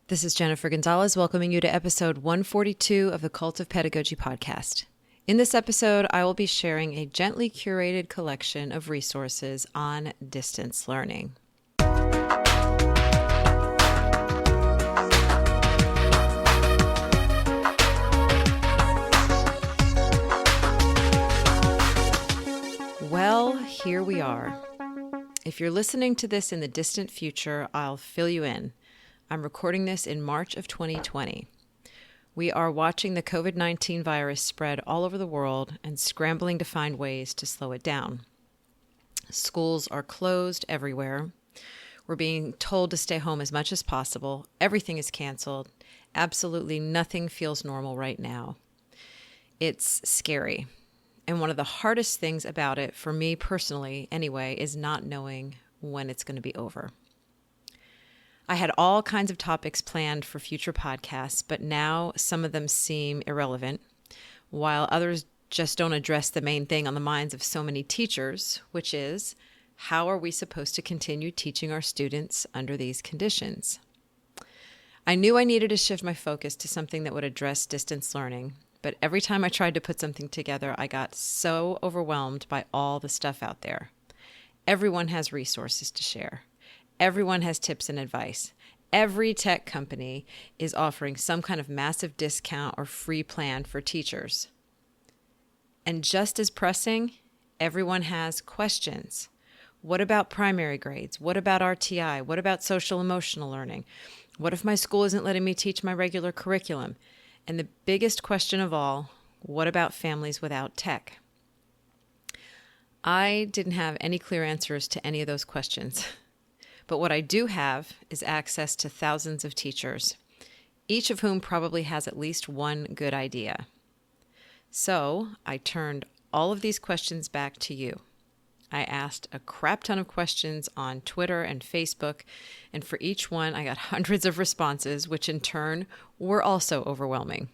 This is Jennifer Gonzalez welcoming you to episode 142 of the Cult of Pedagogy podcast. In this episode, I will be sharing a gently curated collection of resources on distance learning. Well, here we are. If you're listening to this in the distant future, I'll fill you in. I'm recording this in March of 2020. We are watching the COVID-19 virus spread all over the world and scrambling to find ways to slow it down. Schools are closed everywhere. We're being told to stay home as much as possible. Everything is canceled. Absolutely nothing feels normal right now. It's scary. And one of the hardest things about it, for me personally anyway, is not knowing when it's going to be over. I had all kinds of topics planned for future podcasts, but now some of them seem irrelevant, while others just don't address the main thing on the minds of so many teachers, which is, how are we supposed to continue teaching our students under these conditions? I knew I needed to shift my focus to something that would address distance learning, but every time I tried to put something together, I got so overwhelmed by all the stuff out there. Everyone has resources to share. Everyone has tips and advice. Every tech company is offering some kind of massive discount or free plan for teachers. And just as pressing, everyone has questions. What about primary grades? What about RTI? What about social emotional learning? What if my school isn't letting me teach my regular curriculum? And the biggest question of all, what about families without tech? I didn't have any clear answers to any of those questions. But what I do have is access to thousands of teachers, each of whom probably has at least one good idea. So I turned all of these questions back to you. I asked a crap ton of questions on Twitter and Facebook, and for each one I got hundreds of responses, which in turn were also overwhelming.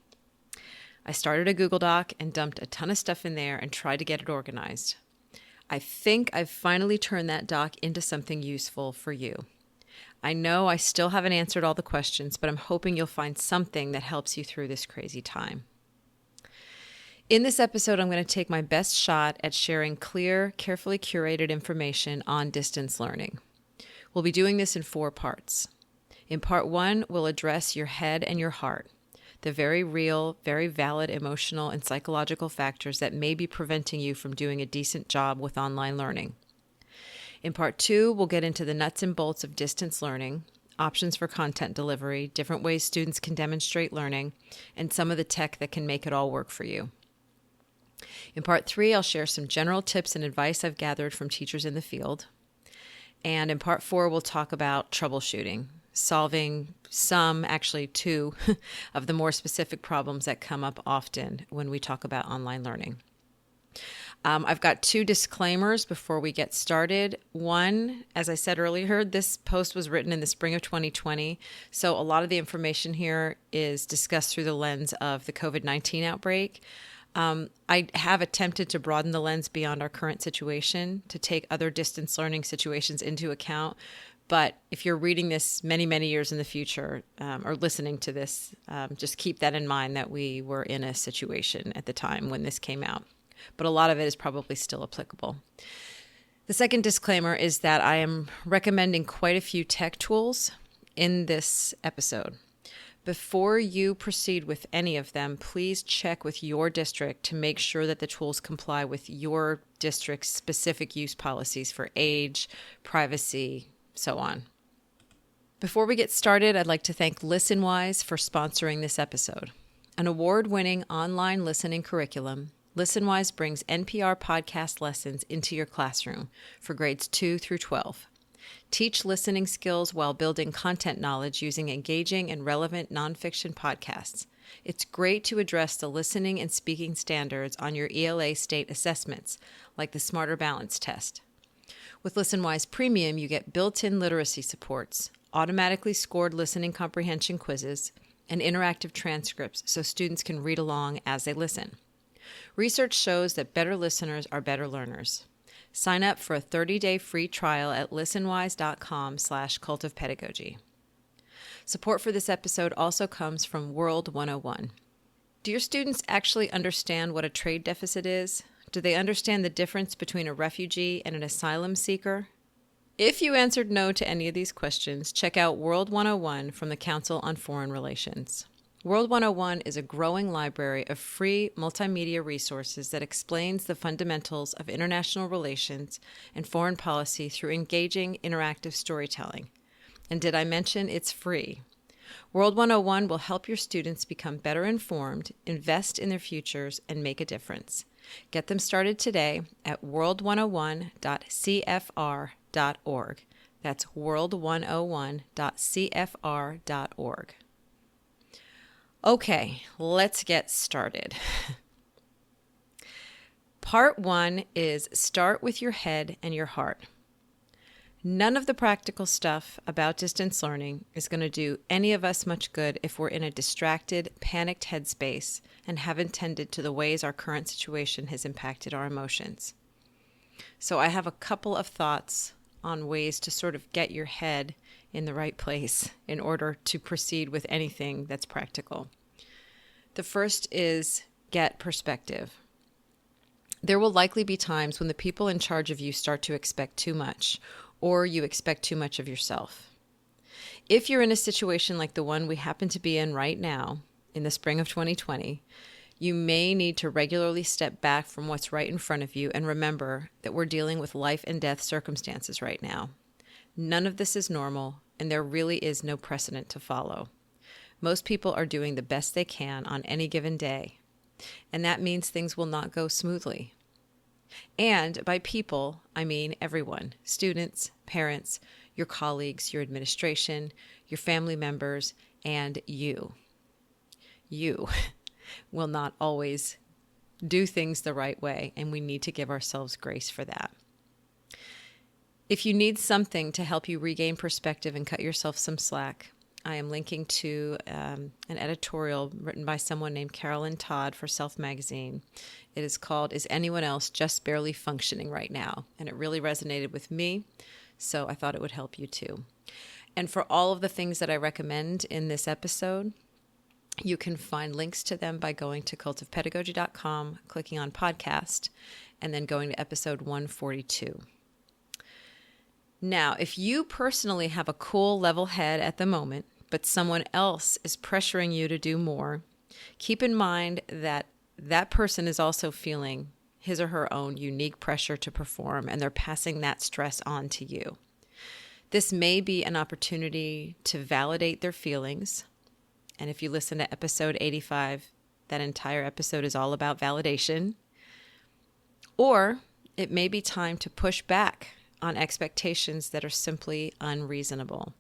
I started a Google Doc and dumped a ton of stuff in there and tried to get it organized. I think I've finally turned that doc into something useful for you. I know I still haven't answered all the questions, but I'm hoping you'll find something that helps you through this crazy time. In this episode, I'm going to take my best shot at sharing clear, carefully curated information on distance learning. We'll be doing this in 4 parts. In part 1, we'll address your head and your heart, the very real, very valid emotional and psychological factors that may be preventing you from doing a decent job with online learning. In part 2, we'll get into the nuts and bolts of distance learning, options for content delivery, different ways students can demonstrate learning, and some of the tech that can make it all work for you. In part 3, I'll share some general tips and advice I've gathered from teachers in the field. And in part 4, we'll talk about troubleshooting, solving some, actually 2, of the more specific problems that come up often when we talk about online learning. I've got 2 disclaimers before we get started. One, as I said earlier, this post was written in the spring of 2020, so a lot of the information here is discussed through the lens of the COVID-19 outbreak. I have attempted to broaden the lens beyond our current situation to take other distance learning situations into account. But if you're reading this many, many years in the future or listening to this, just keep that in mind that we were in a situation at the time when this came out. But a lot of it is probably still applicable. The second disclaimer is that I am recommending quite a few tech tools in this episode. Before you proceed with any of them, please check with your district to make sure that the tools comply with your district's specific use policies for age, privacy, so on. Before we get started, I'd like to thank ListenWise for sponsoring this episode. An award-winning online listening curriculum, ListenWise brings NPR podcast lessons into your classroom for grades 2 through 12. Teach listening skills while building content knowledge using engaging and relevant nonfiction podcasts. It's great to address the listening and speaking standards on your ELA state assessments, like the Smarter Balance test. With ListenWise Premium, you get built-in literacy supports, automatically scored listening comprehension quizzes, and interactive transcripts so students can read along as they listen. Research shows that better listeners are better learners. Sign up for a 30-day free trial at listenwise.com/cultofpedagogy. Support for this episode also comes from World 101. Do your students actually understand what a trade deficit is? Do they understand the difference between a refugee and an asylum seeker? If you answered no to any of these questions, check out World 101 from the Council on Foreign Relations. World 101 is a growing library of free multimedia resources that explains the fundamentals of international relations and foreign policy through engaging, interactive storytelling. And did I mention it's free? World 101 will help your students become better informed, invest in their futures, and make a difference. Get them started today at world101.cfr.org. That's world101.cfr.org. Okay, let's get started. Part 1 is start with your head and your heart. None of the practical stuff about distance learning is going to do any of us much good if we're in a distracted, panicked headspace and haven't tended to the ways our current situation has impacted our emotions. So I have a couple of thoughts on ways to sort of get your head in the right place in order to proceed with anything that's practical. The first is get perspective. There will likely be times when the people in charge of you start to expect too much, or you expect too much of yourself. If you're in a situation like the one we happen to be in right now, in the spring of 2020, you may need to regularly step back from what's right in front of you and remember that we're dealing with life and death circumstances right now. None of this is normal, and there really is no precedent to follow. Most people are doing the best they can on any given day, and that means things will not go smoothly. And by people, I mean everyone, students, parents, your colleagues, your administration, your family members, and you. You will not always do things the right way, and we need to give ourselves grace for that. If you need something to help you regain perspective and cut yourself some slack, I am linking to an editorial written by someone named Carolyn Todd for Self Magazine. It is called, Is Anyone Else Just Barely Functioning Right Now? And it really resonated with me, so I thought it would help you too. And for all of the things that I recommend in this episode, you can find links to them by going to cultofpedagogy.com, clicking on podcast, and then going to episode 142. Now, if you personally have a cool level head at the moment, but someone else is pressuring you to do more, keep in mind that that person is also feeling his or her own unique pressure to perform, and they're passing that stress on to you. This may be an opportunity to validate their feelings. And if you listen to episode 85, that entire episode is all about validation. Or it may be time to push back on expectations that are simply unreasonable.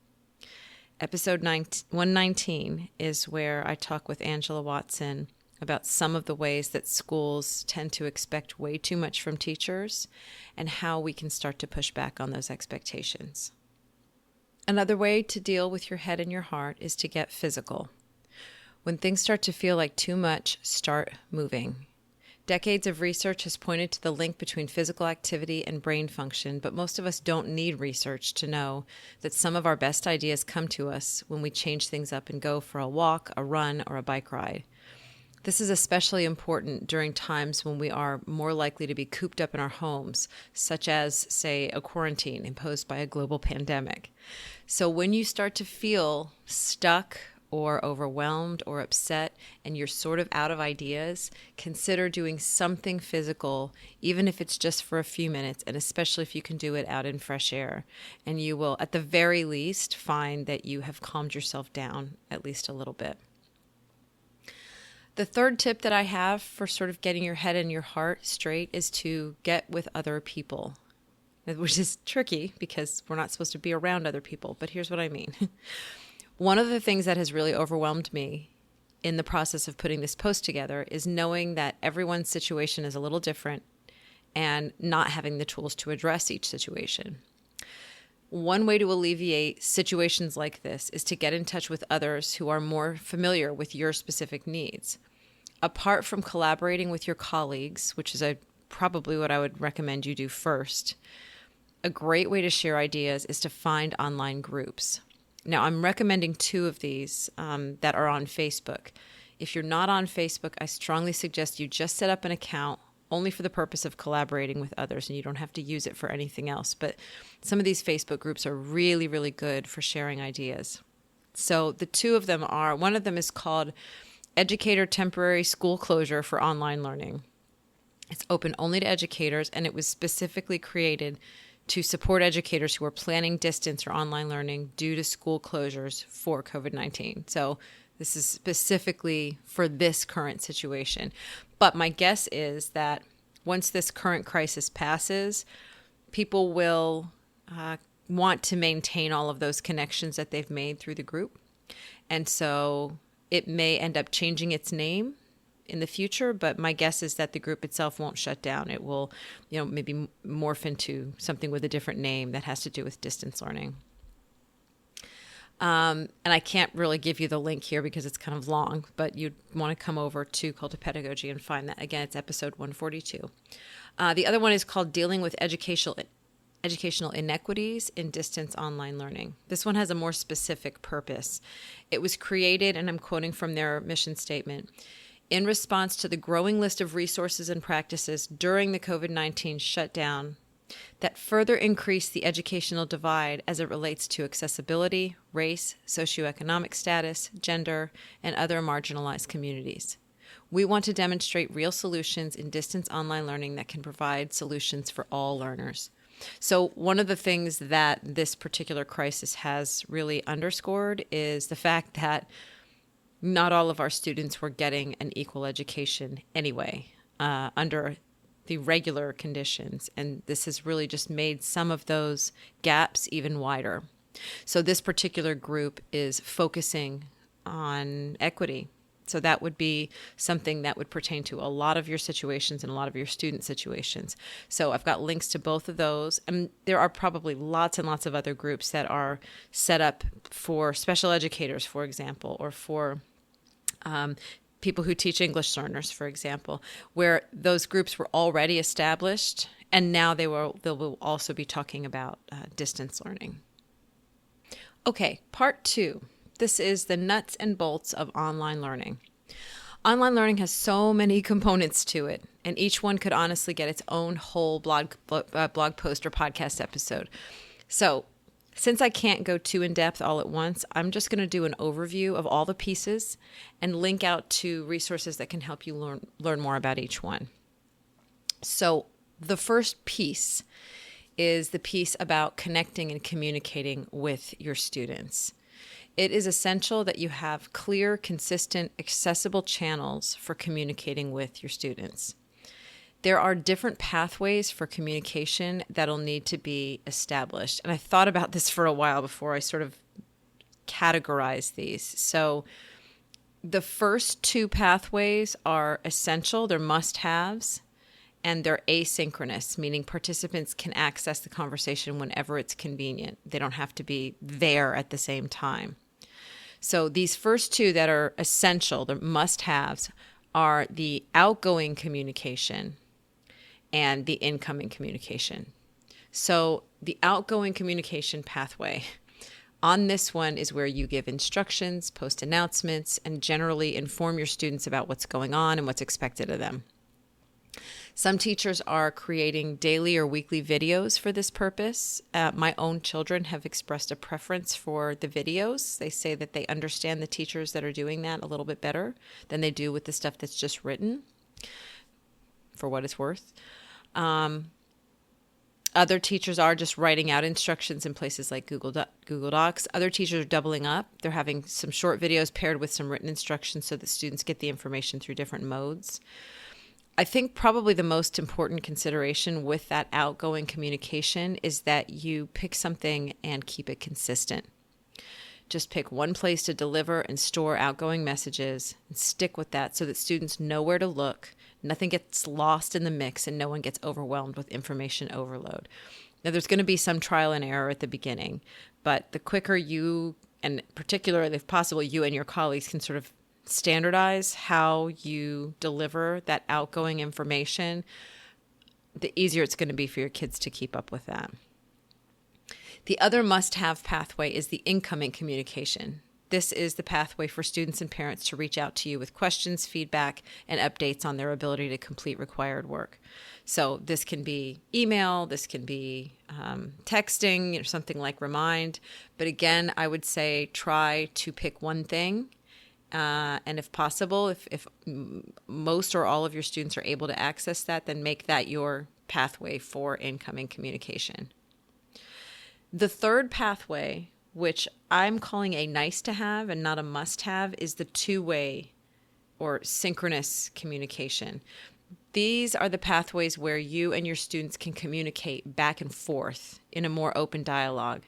Episode 119 is where I talk with Angela Watson about some of the ways that schools tend to expect way too much from teachers and how we can start to push back on those expectations. Another way to deal with your head and your heart is to get physical. When things start to feel like too much, start moving. Decades of research has pointed to the link between physical activity and brain function, but most of us don't need research to know that some of our best ideas come to us when we change things up and go for a walk, a run, or a bike ride. This is especially important during times when we are more likely to be cooped up in our homes, such as, say, a quarantine imposed by a global pandemic. So when you start to feel stuck or overwhelmed or upset and you're sort of out of ideas, consider doing something physical, even if it's just for a few minutes, and especially if you can do it out in fresh air. And you will, at the very least, find that you have calmed yourself down at least a little bit. The third tip that I have for sort of getting your head and your heart straight is to get with other people, which is tricky because we're not supposed to be around other people, but here's what I mean. One of the things that has really overwhelmed me in the process of putting this post together is knowing that everyone's situation is a little different and not having the tools to address each situation. One way to alleviate situations like this is to get in touch with others who are more familiar with your specific needs. Apart from collaborating with your colleagues, which is probably what I would recommend you do first, a great way to share ideas is to find online groups. Now, I'm recommending two of these that are on Facebook. If you're not on Facebook, I strongly suggest you just set up an account only for the purpose of collaborating with others, and you don't have to use it for anything else. But some of these Facebook groups are really, really good for sharing ideas. So the two of them are, one of them is called Educator Temporary School Closure for Online Learning. It's open only to educators, and it was specifically created to support educators who are planning distance or online learning due to school closures for COVID-19. So this is specifically for this current situation. But my guess is that once this current crisis passes, people will want to maintain all of those connections that they've made through the group. And so it may end up changing its name in the future, but my guess is that the group itself won't shut down. It will, maybe morph into something with a different name that has to do with distance learning. And I can't really give you the link here because it's kind of long, but you'd want to come over to Cult of Pedagogy and find that. Again, it's episode 142. The other one is called Dealing with Educational Inequities in Distance Online Learning. This one has a more specific purpose. It was created, and I'm quoting from their mission statement, in response to the growing list of resources and practices during the COVID-19 shutdown that further increase the educational divide as it relates to accessibility, race, socioeconomic status, gender, and other marginalized communities. We want to demonstrate real solutions in distance online learning that can provide solutions for all learners. So one of the things that this particular crisis has really underscored is the fact that not all of our students were getting an equal education anyway, under the regular conditions. And this has really just made some of those gaps even wider. So this particular group is focusing on equity. So that would be something that would pertain to a lot of your situations and a lot of your student situations. So I've got links to both of those. And there are probably lots and lots of other groups that are set up for special educators, for example, or for people who teach English learners, for example, where those groups were already established, and now they will also be talking about distance learning. Okay, part 2. This is the nuts and bolts of online learning. Online learning has so many components to it, and each one could honestly get its own whole blog post or podcast episode. So since I can't go too in-depth all at once, I'm just going to do an overview of all the pieces and link out to resources that can help you learn more about each one. So the first piece is the piece about connecting and communicating with your students. It is essential that you have clear, consistent, accessible channels for communicating with your students. There are different pathways for communication that'll need to be established. And I thought about this for a while before I sort of categorized these. So the first two pathways are essential, they're must-haves, and they're asynchronous, meaning participants can access the conversation whenever it's convenient. They don't have to be there at the same time. So these first two that are essential, the must-haves, are the outgoing communication and the incoming communication. So the outgoing communication pathway, on this one is where you give instructions, post announcements, and generally inform your students about what's going on and what's expected of them. Some teachers are creating daily or weekly videos for this purpose. My own children have expressed a preference for the videos. They say that they understand the teachers that are doing that a little bit better than they do with the stuff that's just written, for what it's worth. Other teachers are just writing out instructions in places like Google Docs. Other teachers are doubling up. They're having some short videos paired with some written instructions so that students get the information through different modes. I think probably the most important consideration with that outgoing communication is that you pick something and keep it consistent. Just pick one place to deliver and store outgoing messages and stick with that so that students know where to look. Nothing gets lost in the mix and no one gets overwhelmed with information overload. Now, there's going to be some trial and error at the beginning, but the quicker you, and particularly if possible, you and your colleagues can sort of standardize how you deliver that outgoing information, the easier it's going to be for your kids to keep up with that. The other must-have pathway is the incoming communication. This is the pathway for students and parents to reach out to you with questions, feedback, and updates on their ability to complete required work. So this can be email, this can be texting, something like Remind. But again, I would say try to pick one thing. And if possible, if most or all of your students are able to access that, then make that your pathway for incoming communication. The third pathway, which I'm calling a nice to have and not a must have, is the two-way or synchronous communication. These are the pathways where you and your students can communicate back and forth in a more open dialogue.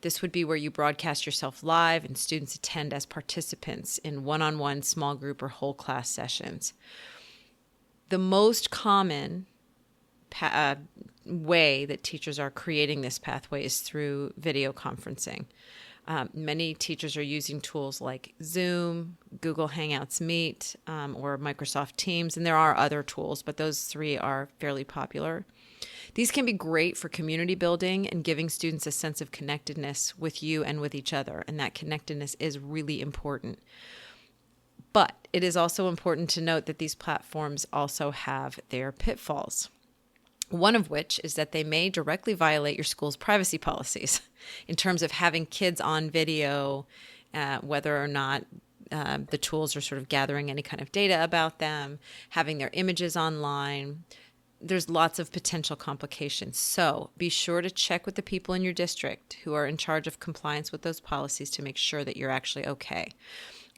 This would be where you broadcast yourself live and students attend as participants in one-on-one, small group, or whole class sessions. The most common way that teachers are creating this pathway is through video conferencing. Many teachers are using tools like Zoom, Google Hangouts Meet, or Microsoft Teams, and there are other tools, but those three are fairly popular. These can be great for community building and giving students a sense of connectedness with you and with each other, and that connectedness is really important. But it is also important to note that these platforms also have their pitfalls. One of which is that they may directly violate your school's privacy policies in terms of having kids on video, whether or not the tools are sort of gathering any kind of data about them, having their images online. There's lots of potential complications. So be sure to check with the people in your district who are in charge of compliance with those policies to make sure that you're actually okay.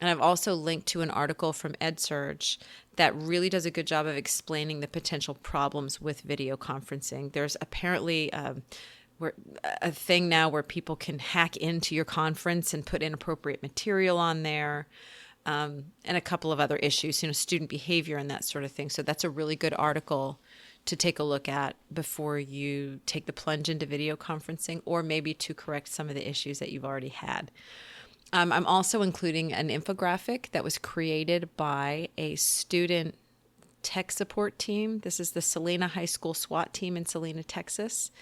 And I've also linked to an article from EdSurge that really does a good job of explaining the potential problems with video conferencing. There's apparently a thing now where people can hack into your conference and put inappropriate material on there, and a couple of other issues, student behavior and that sort of thing. So that's a really good article to take a look at before you take the plunge into video conferencing, or maybe to correct some of the issues that you've already had. I'm also including an infographic that was created by a student tech support team. This is the Salina High School SWAT team in Salina, Texas,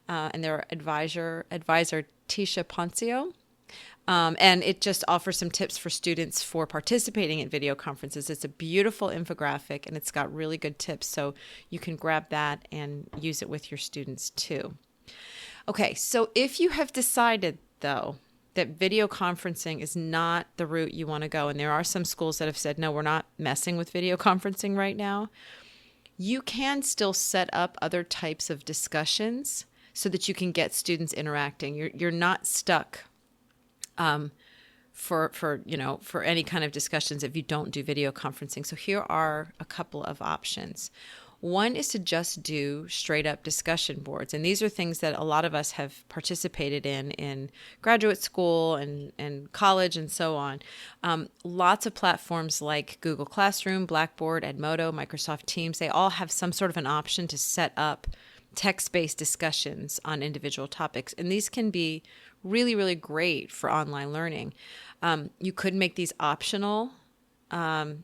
and their advisor Tisha Poncio. And it just offers some tips for students for participating in video conferences. It's a beautiful infographic, and it's got really good tips, so you can grab that and use it with your students too. Okay, so if you have decided, though, that video conferencing is not the route you want to go, and there are some schools that have said, no, we're not messing with video conferencing right now, you can still set up other types of discussions so that you can get students interacting. You're not stuck for any kind of discussions if you don't do video conferencing. So here are a couple of options. One is to just do straight up discussion boards. And these are things that a lot of us have participated in graduate school and college and so on. Lots of platforms like Google Classroom, Blackboard, Edmodo, Microsoft Teams, they all have some sort of an option to set up text-based discussions on individual topics. And these can be really, really great for online learning. You could make these optional,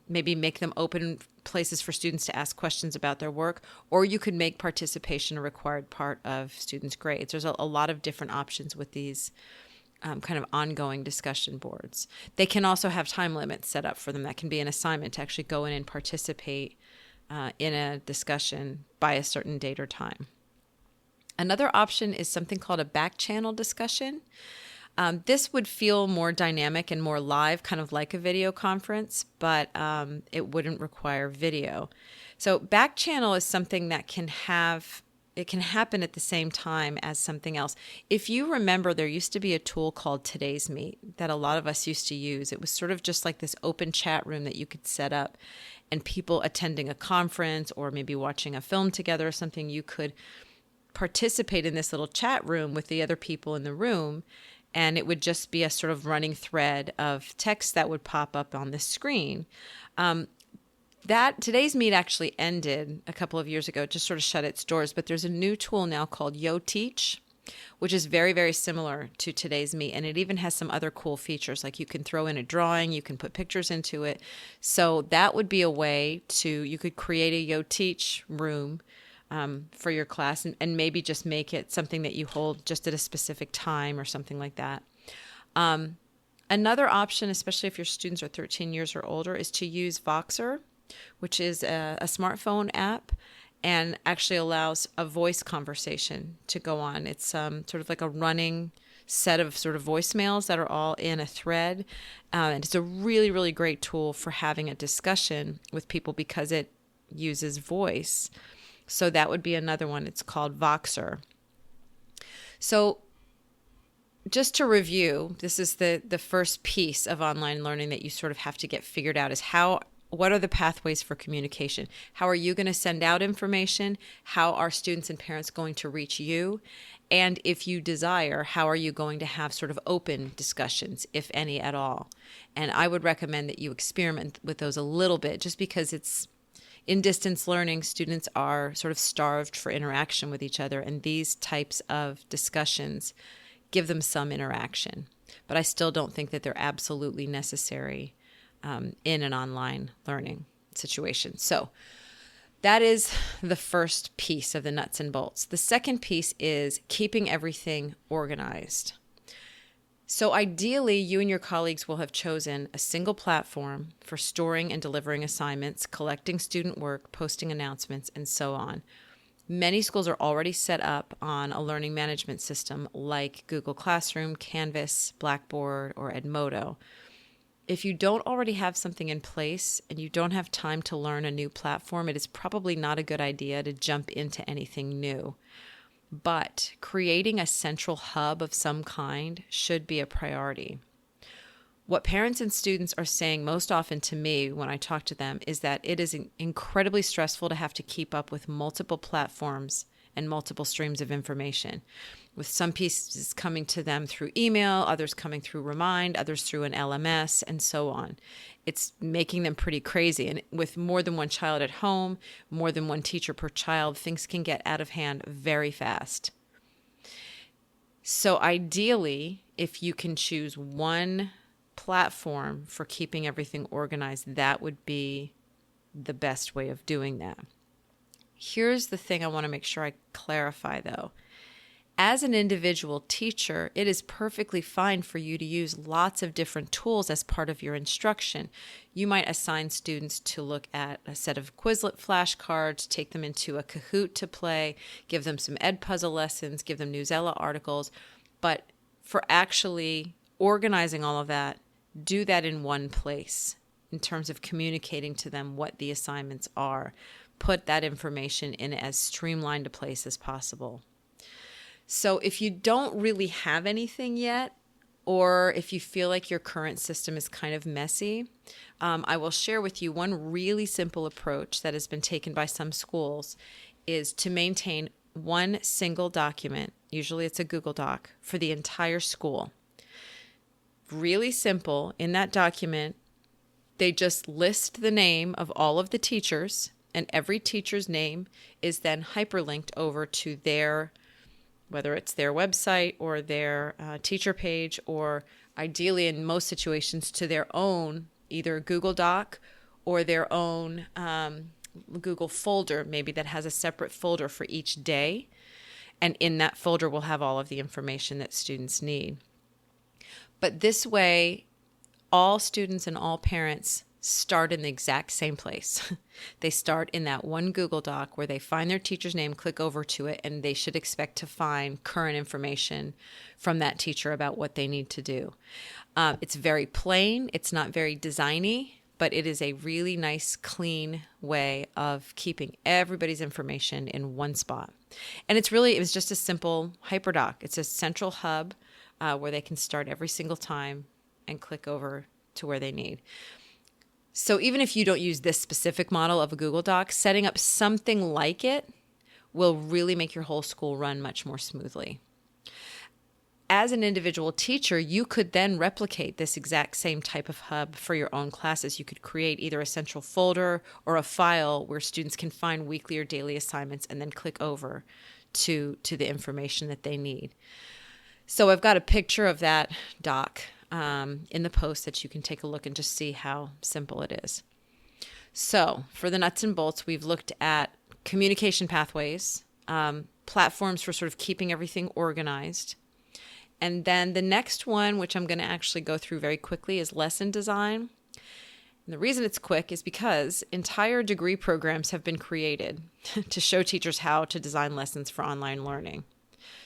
maybe make them open places for students to ask questions about their work, or you could make participation a required part of students' grades. There's a lot of different options with these kind of ongoing discussion boards. They can also have time limits set up for them. That can be an assignment to actually go in and participate in a discussion by a certain date or time. Another option is something called a back channel discussion. This would feel more dynamic and more live, kind of like a video conference, but it wouldn't require video. So back channel is something that can happen at the same time as something else. If you remember, there used to be a tool called Today's Meet that a lot of us used to use. It was sort of just like this open chat room that you could set up, and people attending a conference or maybe watching a film together or something, you could participate in this little chat room with the other people in the room, and it would just be a sort of running thread of text that would pop up on the screen. That Today's Meet actually ended a couple of years ago. It just sort of shut its doors, but there's a new tool now called YoTeach, which is very, very similar to Today's Meet, and it even has some other cool features, like you can throw in a drawing, you can put pictures into it. So that would be a way you could create a YoTeach room for your class, and maybe just make it something that you hold just at a specific time or something like that. Another option, especially if your students are 13 years or older, is to use Voxer, which is a smartphone app and actually allows a voice conversation to go on. It's sort of like a running set of sort of voicemails that are all in a thread. And it's a really, really great tool for having a discussion with people because it uses voice. So that would be another one. It's called Voxer. So just to review, this is the first piece of online learning that you sort of have to get figured out is what are the pathways for communication? How are you going to send out information? How are students and parents going to reach you? And if you desire, how are you going to have sort of open discussions, if any at all? And I would recommend that you experiment with those a little bit, just because it's in distance learning, students are sort of starved for interaction with each other, and these types of discussions give them some interaction. But I still don't think that they're absolutely necessary in an online learning situation. So that is the first piece of the nuts and bolts. The second piece is keeping everything organized. So ideally, you and your colleagues will have chosen a single platform for storing and delivering assignments, collecting student work, posting announcements, and so on. Many schools are already set up on a learning management system like Google Classroom, Canvas, Blackboard, or Edmodo. If you don't already have something in place and you don't have time to learn a new platform, it is probably not a good idea to jump into anything new. But creating a central hub of some kind should be a priority. What parents and students are saying most often to me when I talk to them is that it is incredibly stressful to have to keep up with multiple platforms and multiple streams of information, with some pieces coming to them through email, others coming through Remind, others through an LMS, and so on. It's making them pretty crazy. And with more than one child at home, more than one teacher per child, things can get out of hand very fast. So ideally, if you can choose one platform for keeping everything organized, that would be the best way of doing that. Here's the thing I want to make sure I clarify, though. As an individual teacher, it is perfectly fine for you to use lots of different tools as part of your instruction. You might assign students to look at a set of Quizlet flashcards, take them into a Kahoot to play, give them some Edpuzzle lessons, give them Newsella articles. But for actually organizing all of that, do that in one place in terms of communicating to them what the assignments are. Put that information in as streamlined a place as possible. So if you don't really have anything yet, or if you feel like your current system is kind of messy, I will share with you one really simple approach that has been taken by some schools is to maintain one single document, usually it's a Google Doc, for the entire school. Really simple. In that document, they just list the name of all of the teachers, and every teacher's name is then hyperlinked over to their, whether it's their website or their teacher page, or ideally in most situations to their own either Google Doc or their own Google folder, maybe that has a separate folder for each day. And in that folder will have all of the information that students need. But this way, all students and all parents start in the exact same place. They start in that one Google Doc where they find their teacher's name, click over to it, and they should expect to find current information from that teacher about what they need to do. It's very plain. It's not very designy, but it is a really nice, clean way of keeping everybody's information in one spot. And it was just a simple HyperDoc. It's a central hub where they can start every single time and click over to where they need. So even if you don't use this specific model of a Google Doc, setting up something like it will really make your whole school run much more smoothly. As an individual teacher, you could then replicate this exact same type of hub for your own classes. You could create either a central folder or a file where students can find weekly or daily assignments and then click over to the information that they need. So I've got a picture of that doc in the post that you can take a look and just see how simple it is. So for the nuts and bolts, we've looked at communication pathways, platforms for sort of keeping everything organized. And then the next one, which I'm going to actually go through very quickly, is lesson design. And the reason it's quick is because entire degree programs have been created to show teachers how to design lessons for online learning.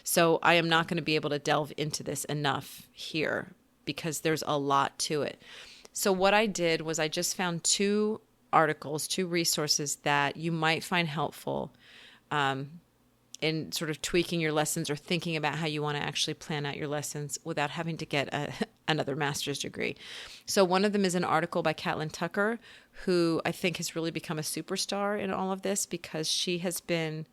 So I am not going to be able to delve into this enough here because there's a lot to it. So what I did was I just found two articles, two resources that you might find helpful in sort of tweaking your lessons or thinking about how you want to actually plan out your lessons without having to get another master's degree. So one of them is an article by Caitlin Tucker, who I think has really become a superstar in all of this because she has been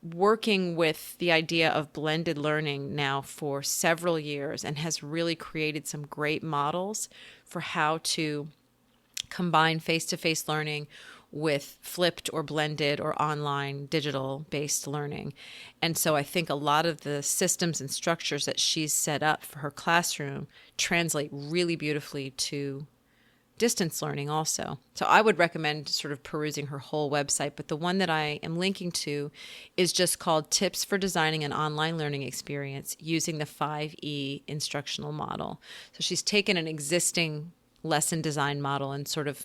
working with the idea of blended learning now for several years and has really created some great models for how to combine face-to-face learning with flipped or blended or online digital-based learning. And so I think a lot of the systems and structures that she's set up for her classroom translate really beautifully to distance learning also. So I would recommend sort of perusing her whole website, but the one that I am linking to is just called Tips for Designing an Online Learning Experience Using the 5E Instructional Model. So she's taken an existing lesson design model and sort of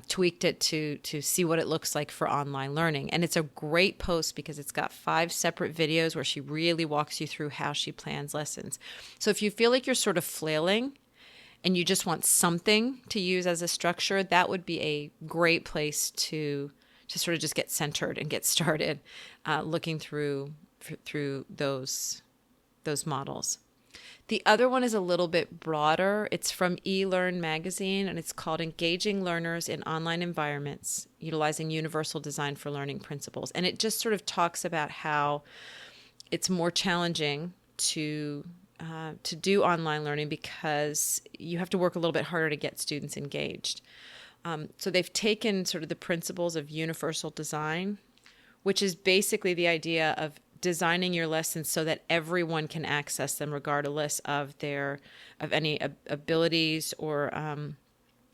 tweaked it to see what it looks like for online learning. And it's a great post because it's got 5 separate videos where she really walks you through how she plans lessons. So if you feel like you're sort of flailing and you just want something to use as a structure, that would be a great place to sort of just get centered and get started looking through those models. The other one is a little bit broader. It's from eLearn magazine, and it's called Engaging Learners in Online Environments, Utilizing Universal Design for Learning Principles. And it just sort of talks about how it's more challenging to do online learning because you have to work a little bit harder to get students engaged. So they've taken sort of the principles of universal design, which is basically the idea of designing your lessons so that everyone can access them regardless of any abilities or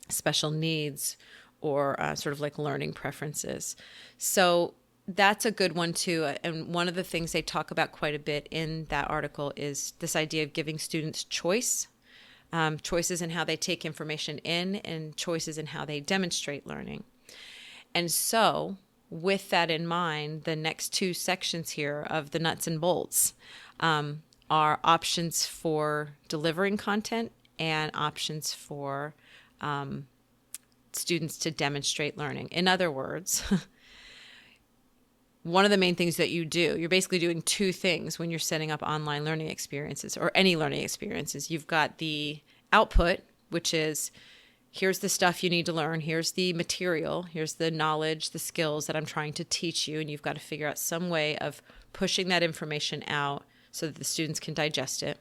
special needs or sort of like learning preferences. So that's a good one too. And one of the things they talk about quite a bit in that article is this idea of giving students choices in how they take information in and choices in how they demonstrate learning. And so with that in mind, the next 2 sections here of the nuts and bolts are options for delivering content and options for students to demonstrate learning. In other words, one of the main things that you're basically doing 2 things when you're setting up online learning experiences or any learning experiences. You've got the output, which is here's the stuff you need to learn. Here's the material. Here's the knowledge, the skills that I'm trying to teach you. And you've got to figure out some way of pushing that information out so that the students can digest it.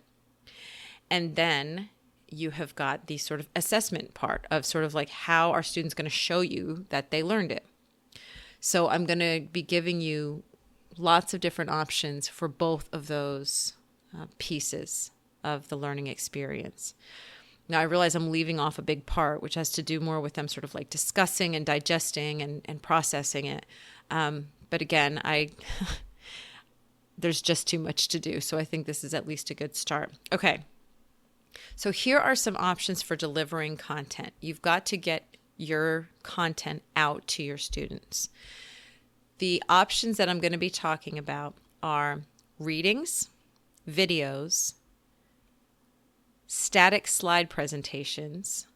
And then you have got the sort of assessment part of sort of like how are students going to show you that they learned it. So I'm going to be giving you lots of different options for both of those pieces of the learning experience. Now, I realize I'm leaving off a big part, which has to do more with them sort of like discussing and digesting and processing it. But again, there's just too much to do. So I think this is at least a good start. Okay. So here are some options for delivering content. You've got to get your content out to your students. The options that I'm going to be talking about are readings, videos, static slide presentations,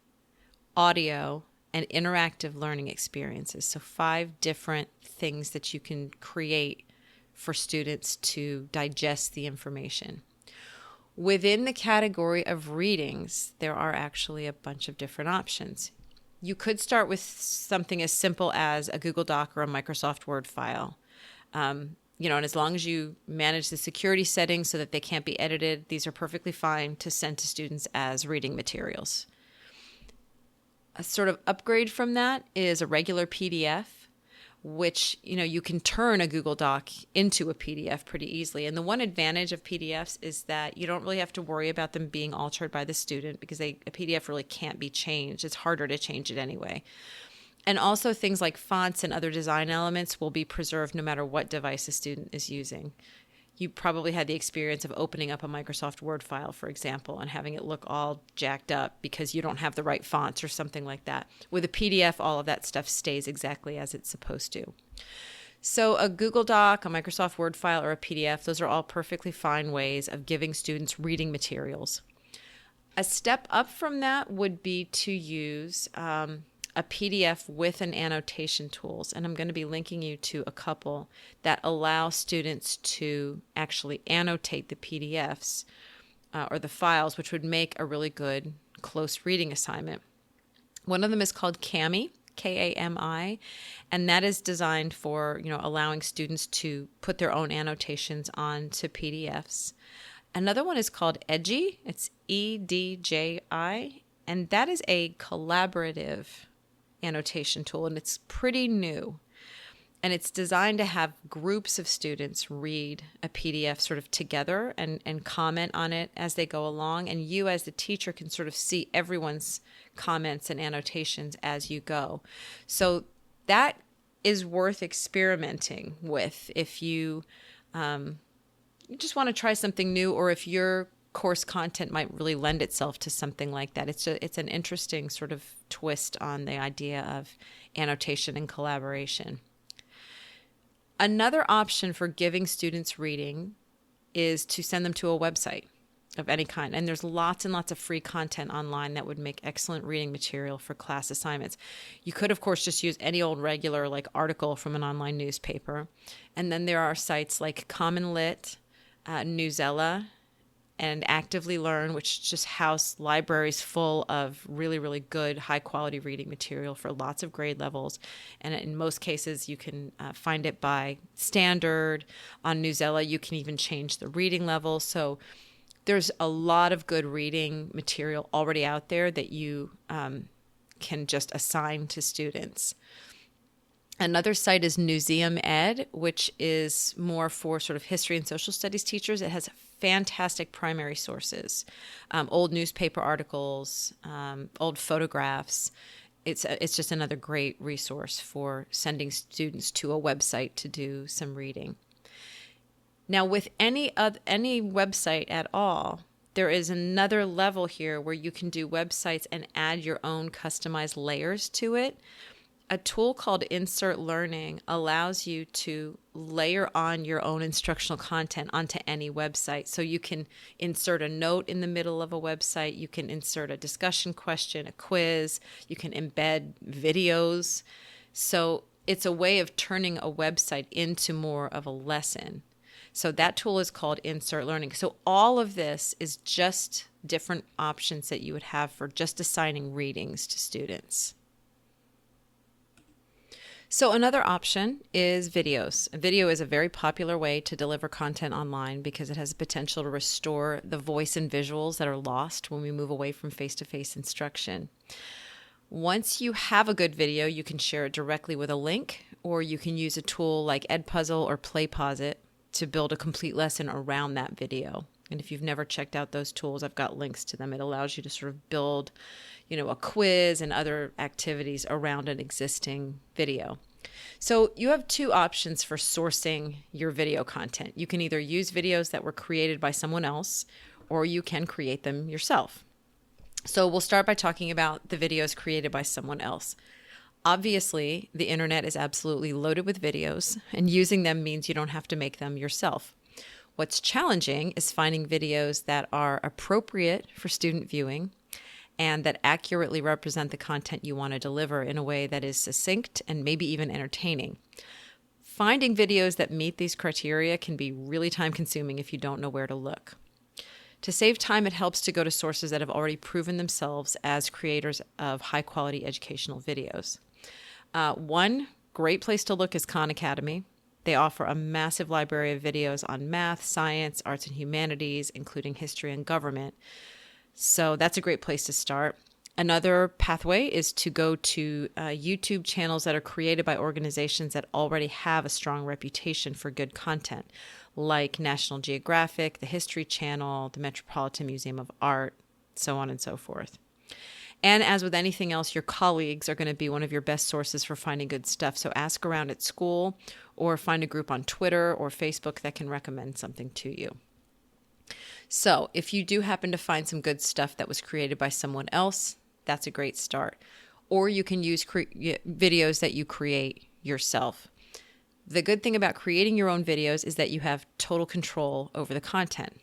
audio, and interactive learning experiences. So 5 different things that you can create for students to digest the information. Within the category of readings, there are actually a bunch of different options. You could start with something as simple as a Google Doc or a Microsoft Word file. And as long as you manage the security settings so that they can't be edited, these are perfectly fine to send to students as reading materials. A sort of upgrade from that is a regular PDF, which, you can turn a Google Doc into a PDF pretty easily. And the one advantage of PDFs is that you don't really have to worry about them being altered by the student because a PDF really can't be changed. It's harder to change it anyway. And also things like fonts and other design elements will be preserved no matter what device a student is using. You probably had the experience of opening up a Microsoft Word file, for example, and having it look all jacked up because you don't have the right fonts or something like that. With a PDF, all of that stuff stays exactly as it's supposed to. So a Google Doc, a Microsoft Word file, or a PDF, those are all perfectly fine ways of giving students reading materials. A step up from that would be to use a PDF with an annotation tools. And I'm going to be linking you to a couple that allow students to actually annotate the PDFs or the files, which would make a really good close reading assignment. One of them is called Kami, Kami, and that is designed for, allowing students to put their own annotations onto PDFs. Another one is called Edji. It's Edji, and that is a collaborative annotation tool, and it's pretty new. And it's designed to have groups of students read a PDF sort of together and comment on it as they go along. And you as the teacher can sort of see everyone's comments and annotations as you go. So that is worth experimenting with if you just want to try something new, or if your course content might really lend itself to something like that. It's an interesting sort of twist on the idea of annotation and collaboration. Another option for giving students reading is to send them to a website of any kind. And there's lots and lots of free content online that would make excellent reading material for class assignments. You could, of course, just use any old regular article from an online newspaper. And then there are sites like Common Lit, Newsella, and Actively Learn, which just house libraries full of really, really good, high-quality reading material for lots of grade levels. And in most cases, you can find it by standard. On Newsella, you can even change the reading level. So there's a lot of good reading material already out there that you can just assign to students. Another site is Newseum Ed, which is more for sort of history and social studies teachers. It has fantastic primary sources, old newspaper articles, old photographs. It's just another great resource for sending students to a website to do some reading. Now, with any website at all, there is another level here where you can do websites and add your own customized layers to it. A tool called Insert Learning allows you to layer on your own instructional content onto any website. So you can insert a note in the middle of a website, you can insert a discussion question, a quiz, you can embed videos. So it's a way of turning a website into more of a lesson. So that tool is called Insert Learning. So all of this is just different options that you would have for just assigning readings to students. So another option is videos. Video is a very popular way to deliver content online because it has the potential to restore the voice and visuals that are lost when we move away from face-to-face instruction. Once you have a good video, you can share it directly with a link, or you can use a tool like Edpuzzle or PlayPosit to build a complete lesson around that video. And if you've never checked out those tools, I've got links to them. It allows you to sort of build, a quiz and other activities around an existing video. So you have two options for sourcing your video content. You can either use videos that were created by someone else, or you can create them yourself. So we'll start by talking about the videos created by someone else. Obviously, the internet is absolutely loaded with videos, and using them means you don't have to make them yourself. What's challenging is finding videos that are appropriate for student viewing and that accurately represent the content you want to deliver in a way that is succinct and maybe even entertaining. Finding videos that meet these criteria can be really time-consuming if you don't know where to look. To save time, it helps to go to sources that have already proven themselves as creators of high-quality educational videos. One great place to look is Khan Academy. They offer a massive library of videos on math, science, arts and humanities, including history and government. So that's a great place to start. Another pathway is to go to YouTube channels that are created by organizations that already have a strong reputation for good content, like National Geographic, the History Channel, the Metropolitan Museum of Art, so on and so forth. And as with anything else, your colleagues are going to be one of your best sources for finding good stuff. So ask around at school or find a group on Twitter or Facebook that can recommend something to you. So if you do happen to find some good stuff that was created by someone else, that's a great start. Or you can use videos that you create yourself. The good thing about creating your own videos is that you have total control over the content.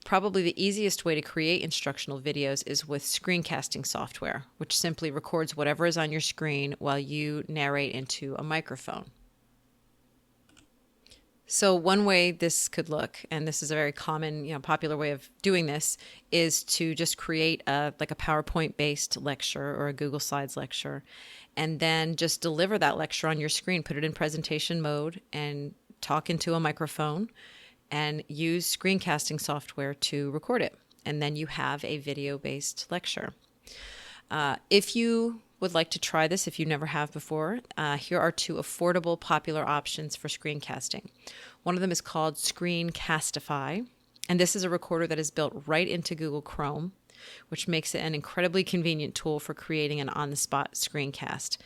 Probably the easiest way to create instructional videos is with screencasting software, which simply records whatever is on your screen while you narrate into a microphone. So one way this could look, and this is a very common, popular way of doing this, is to just create a PowerPoint-based lecture or a Google Slides lecture, and then just deliver that lecture on your screen, put it in presentation mode, and talk into a microphone, and use screencasting software to record it. And then you have a video-based lecture. If you would like to try this, if you never have before, here are 2 affordable, popular options for screencasting. One of them is called Screencastify, and this is a recorder that is built right into Google Chrome, which makes it an incredibly convenient tool for creating an on-the-spot screencast.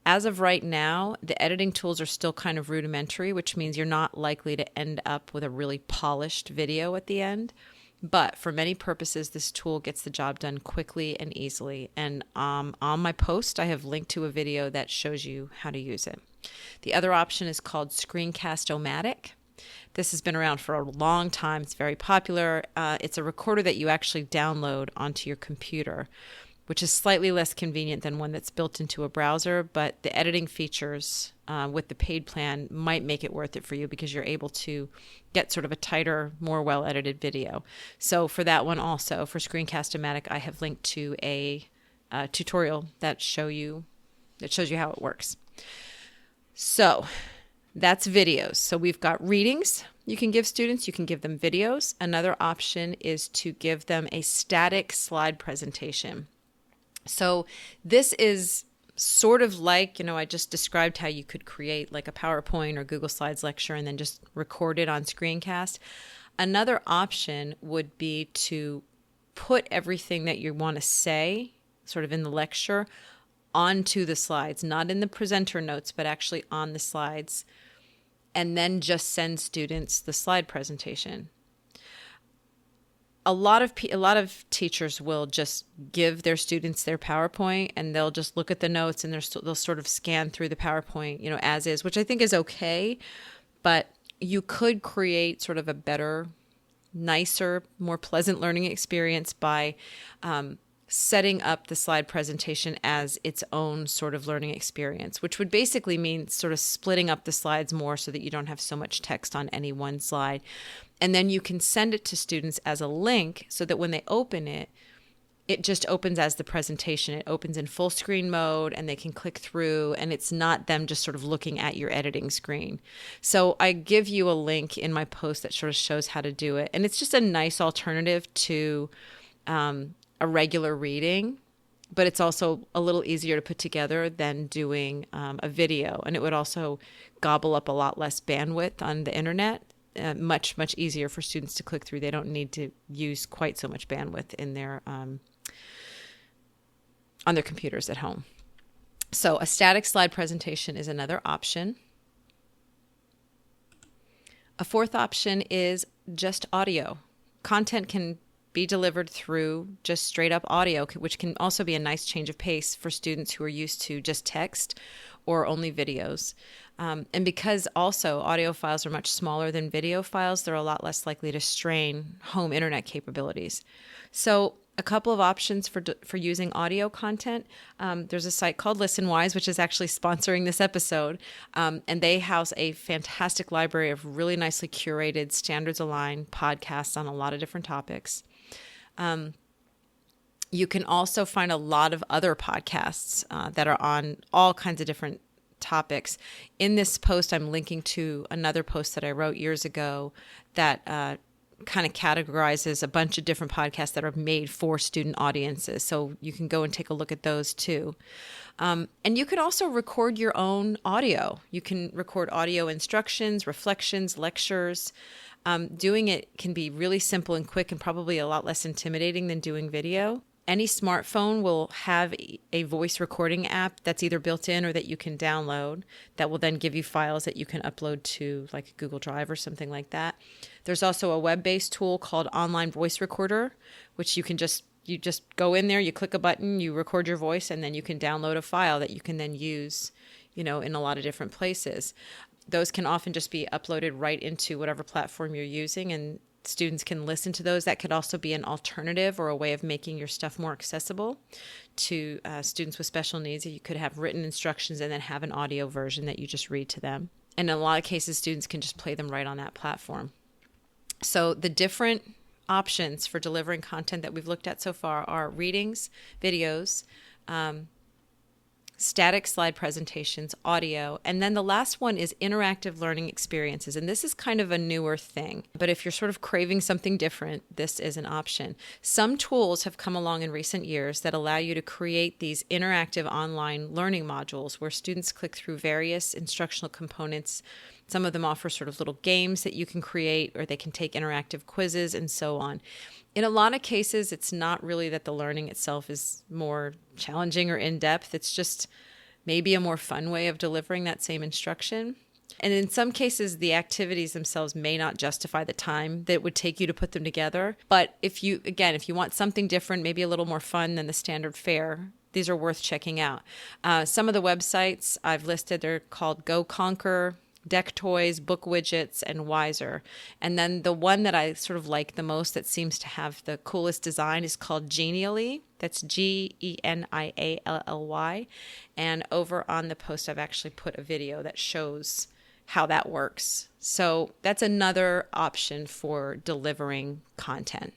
As of right now, the editing tools are still kind of rudimentary, which means you're not likely to end up with a really polished video at the end. But for many purposes, this tool gets the job done quickly and easily. And on my post, I have linked to a video that shows you how to use it. The other option is called Screencast-O-Matic. This has been around for a long time. It's very popular. It's a recorder that you actually download onto your computer, which is slightly less convenient than one that's built into a browser, but the editing features with the paid plan might make it worth it for you because you're able to get sort of a tighter, more well-edited video. So for that one also, for Screencast-O-Matic, I have linked to a tutorial that shows you how it works. So that's videos. So we've got readings you can give students. You can give them videos. Another option is to give them a static slide presentation. So this is sort of like, I just described how you could create like a PowerPoint or Google Slides lecture and then just record it on screencast. Another option would be to put everything that you want to say sort of in the lecture onto the slides, not in the presenter notes, but actually on the slides, and then just send students the slide presentation. A lot of teachers will just give their students their PowerPoint and they'll just look at the notes and they'll sort of scan through the PowerPoint, as is, which I think is okay. But you could create sort of a better, nicer, more pleasant learning experience by setting up the slide presentation as its own sort of learning experience, which would basically mean sort of splitting up the slides more so that you don't have so much text on any one slide. And then you can send it to students as a link so that when they open it, it just opens as the presentation. It opens in full screen mode and they can click through and it's not them just sort of looking at your editing screen. So I give you a link in my post that sort of shows how to do it. And it's just a nice alternative to a regular reading, but it's also a little easier to put together than doing a video. And it would also gobble up a lot less bandwidth on the internet. Much, much easier for students to click through. They don't need to use quite so much bandwidth in their on their computers at home. So a static slide presentation is another option. A fourth option is just audio. Content can be delivered through just straight up audio, which can also be a nice change of pace for students who are used to just text or only videos. And because also audio files are much smaller than video files, they're a lot less likely to strain home internet capabilities. So a couple of options for using audio content. There's a site called ListenWise, which is actually sponsoring this episode. And they house a fantastic library of really nicely curated, standards-aligned podcasts on a lot of different topics. You can also find a lot of other podcasts that are on all kinds of different topics. In this post, I'm linking to another post that I wrote years ago that kind of categorizes a bunch of different podcasts that are made for student audiences. So you can go and take a look at those too. And you can also record your own audio. You can record audio instructions, reflections, lectures. Doing it can be really simple and quick and probably a lot less intimidating than doing video. Any smartphone will have a voice recording app that's either built in or that you can download that will then give you files that you can upload to like Google Drive or something like that. There's also a web-based tool called Online Voice Recorder, which you just go in there, you click a button, you record your voice, and then you can download a file that you can then use, in a lot of different places. Those can often just be uploaded right into whatever platform you're using, and students can listen to those. That could also be an alternative or a way of making your stuff more accessible to students with special needs. You could have written instructions and then have an audio version that you just read to them. And in a lot of cases, students can just play them right on that platform. So the different options for delivering content that we've looked at so far are readings, videos, static slide presentations, audio, and then the last one is interactive learning experiences. And this is kind of a newer thing, but if you're sort of craving something different, this is an option. Some tools have come along in recent years that allow you to create these interactive online learning modules where students click through various instructional components. Some of them offer sort of little games that you can create, or they can take interactive quizzes and so on. In a lot of cases, it's not really that the learning itself is more challenging or in-depth. It's just maybe a more fun way of delivering that same instruction. And in some cases, the activities themselves may not justify the time that it would take you to put them together. But if you want something different, maybe a little more fun than the standard fare, these are worth checking out. Some of the websites I've listed, they're called Go Conquer, Deck Toys, Book Widgets, and Wiser. And then the one that I sort of like the most that seems to have the coolest design is called Genially. That's Genially. And over on the post, I've actually put a video that shows how that works. So that's another option for delivering content.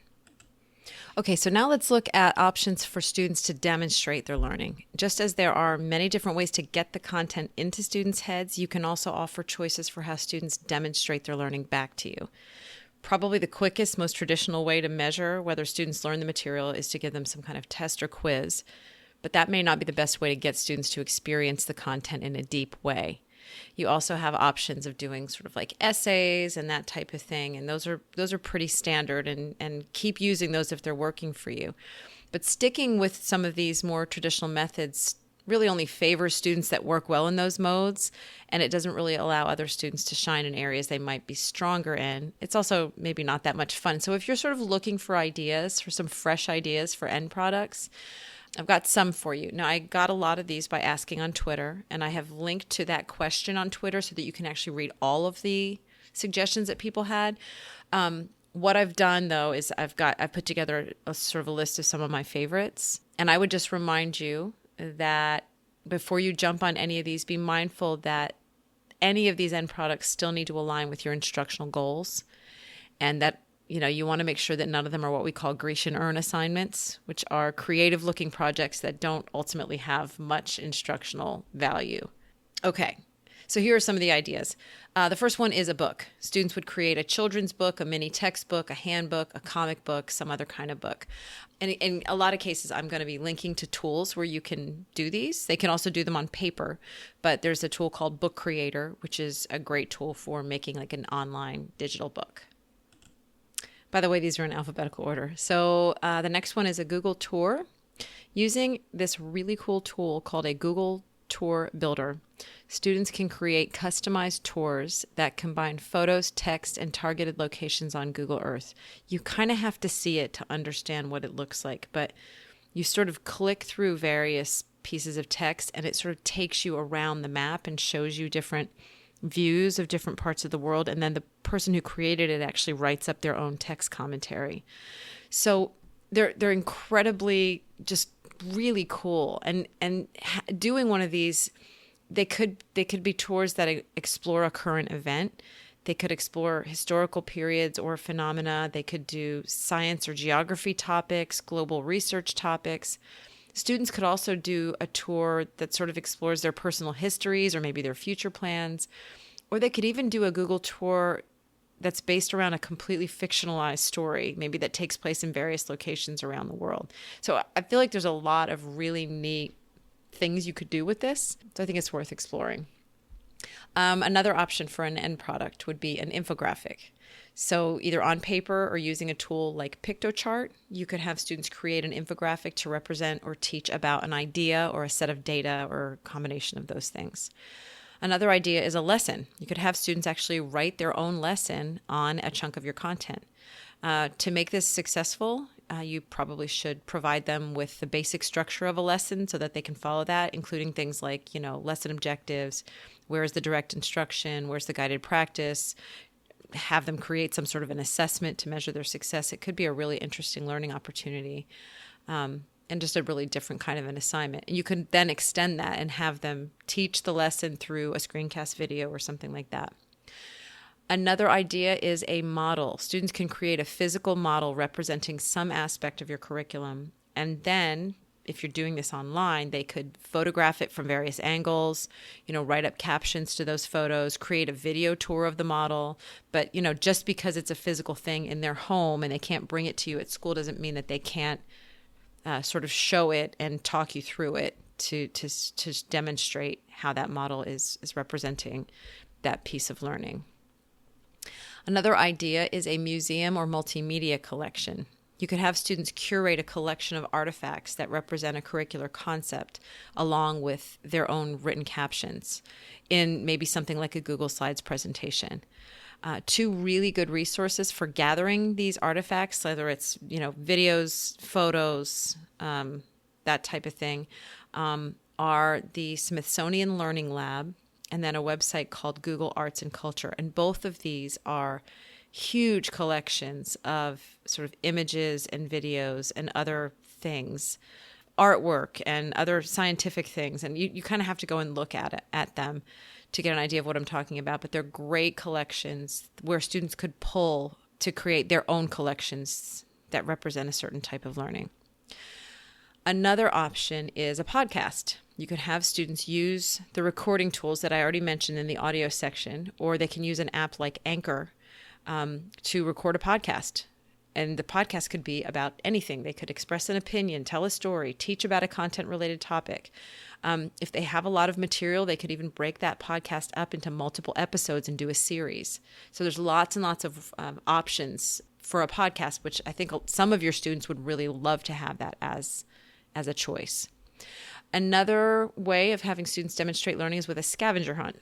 Okay, so now let's look at options for students to demonstrate their learning. Just as there are many different ways to get the content into students' heads, you can also offer choices for how students demonstrate their learning back to you. Probably the quickest, most traditional way to measure whether students learn the material is to give them some kind of test or quiz, but that may not be the best way to get students to experience the content in a deep way. You also have options of doing sort of like essays and that type of thing. And those are pretty standard, and keep using those if they're working for you. But sticking with some of these more traditional methods really only favors students that work well in those modes, and it doesn't really allow other students to shine in areas they might be stronger in. It's also maybe not that much fun. So if you're sort of looking for ideas, for some fresh ideas for end products, I've got some for you. Now, I got a lot of these by asking on Twitter, and I have linked to that question on Twitter so that you can actually read all of the suggestions that people had. What I've done, though, is I've put together a sort of a list of some of my favorites, and I would just remind you that before you jump on any of these, be mindful that any of these end products still need to align with your instructional goals, and that you want to make sure that none of them are what we call Grecian urn assignments, which are creative-looking projects that don't ultimately have much instructional value. Okay, so here are some of the ideas. The first one is a book. Students would create a children's book, a mini textbook, a handbook, a comic book, some other kind of book. And in a lot of cases, I'm going to be linking to tools where you can do these. They can also do them on paper, but there's a tool called Book Creator, which is a great tool for making like an online digital book. By the way, these are in alphabetical order. So the next one is a Google Tour. Using this really cool tool called a Google Tour Builder, students can create customized tours that combine photos, text, and targeted locations on Google Earth. You kind of have to see it to understand what it looks like, but you sort of click through various pieces of text, and it sort of takes you around the map and shows you different views of different parts of the world, and then the person who created it actually writes up their own text commentary. So they're incredibly just really cool, and doing one of these, they could be tours that explore a current event. They could explore historical periods or phenomena. They could do science or geography topics, global research topics. Students could also do a tour that sort of explores their personal histories or maybe their future plans. Or they could even do a Google tour that's based around a completely fictionalized story, maybe that takes place in various locations around the world. So I feel like there's a lot of really neat things you could do with this. So I think it's worth exploring. Another option for an end product would be an infographic. So either on paper or using a tool like PictoChart, you could have students create an infographic to represent or teach about an idea or a set of data or a combination of those things. Another idea is a lesson. You could have students actually write their own lesson on a chunk of your content. To make this successful, you probably should provide them with the basic structure of a lesson so that they can follow that, including things like, lesson objectives, where's the direct instruction, where's the guided practice, have them create some sort of an assessment to measure their success. It could be a really interesting learning opportunity, and just a really different kind of an assignment. And you can then extend that and have them teach the lesson through a screencast video or something like that. Another idea is a model. Students can create a physical model representing some aspect of your curriculum. And then, if you're doing this online, they could photograph it from various angles, write up captions to those photos, create a video tour of the model. But, just because it's a physical thing in their home and they can't bring it to you at school doesn't mean that they can't sort of show it and talk you through it to demonstrate how that model is representing that piece of learning. Another idea is a museum or multimedia collection. You could have students curate a collection of artifacts that represent a curricular concept along with their own written captions in maybe something like a Google Slides presentation. Two really good resources for gathering these artifacts, whether it's, videos, photos, that type of thing, are the Smithsonian Learning Lab and then a website called Google Arts and Culture. And both of these are huge collections of sort of images and videos and other things, artwork and other scientific things. And you kind of have to go and look at them to get an idea of what I'm talking about. But they're great collections where students could pull to create their own collections that represent a certain type of learning. Another option is a podcast. You could have students use the recording tools that I already mentioned in the audio section, or they can use an app like Anchor to record a podcast. And the podcast could be about anything. They could express an opinion, tell a story, teach about a content-related topic. If they have a lot of material, they could even break that podcast up into multiple episodes and do a series. So there's lots and lots of options for a podcast, which I think some of your students would really love to have that as a choice. Another way of having students demonstrate learning is with a scavenger hunt.